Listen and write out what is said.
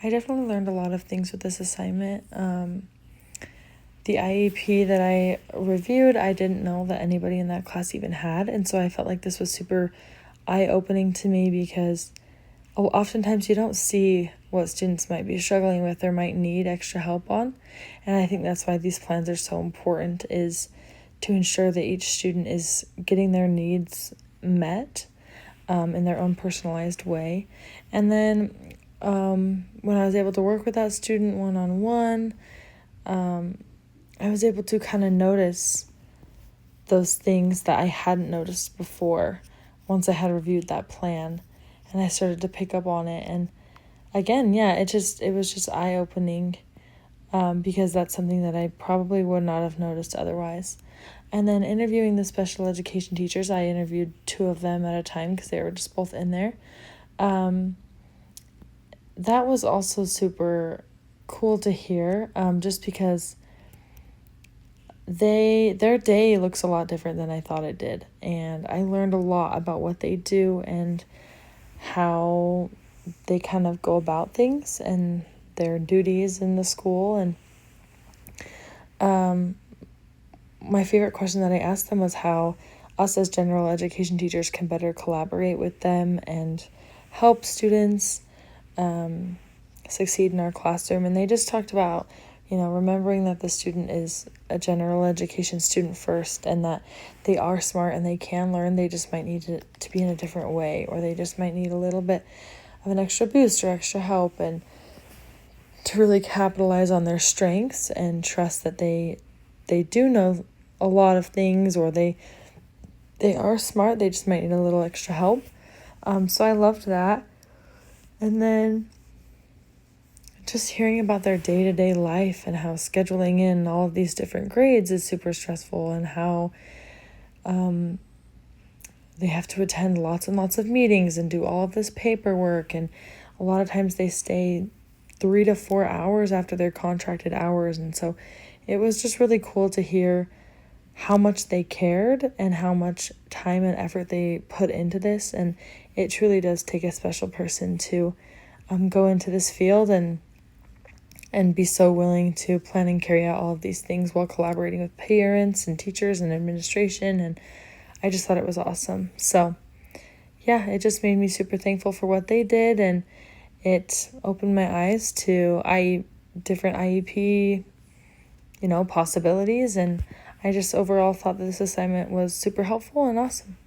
I definitely learned a lot of things with this assignment. The IEP that I reviewed, I didn't know that anybody in that class even had, and so I felt like this was super eye-opening to me because oftentimes you don't see what students might be struggling with or might need extra help on, and I think that's why these plans are so important, is to ensure that each student is getting their needs met in their own personalized way. And then when I was able to work with that student one-on-one, I was able to kind of notice those things that I hadn't noticed before once I had reviewed that plan, and I started to pick up on it. And again, yeah, it was just eye-opening, because that's something that I probably would not have noticed otherwise. And then interviewing the special education teachers, I interviewed 2 of them at a time because they were just both in there. That was also super cool to hear, just because their day looks a lot different than I thought it did, and I learned a lot about what they do and how they kind of go about things and their duties in the school. And my favorite question that I asked them was how us as general education teachers can better collaborate with them and help students succeed in our classroom. And they just talked about, remembering that the student is a general education student first, and that they are smart and they can learn. They just might need it to be in a different way, or they just might need a little bit of an extra boost or extra help, and to really capitalize on their strengths and trust that they do know a lot of things, or they are smart. They just might need a little extra help. So I loved that. And then just hearing about their day-to-day life and how scheduling in all of these different grades is super stressful, and how they have to attend lots and lots of meetings and do all of this paperwork, and a lot of times they stay 3 to 4 hours after their contracted hours. And so it was just really cool to hear how much they cared and how much time and effort they put into this. And it truly does take a special person to go into this field and be so willing to plan and carry out all of these things while collaborating with parents and teachers and administration. And I just thought it was awesome. So yeah, it just made me super thankful for what they did, and it opened my eyes to different IEP, possibilities. And I just overall thought that this assignment was super helpful and awesome.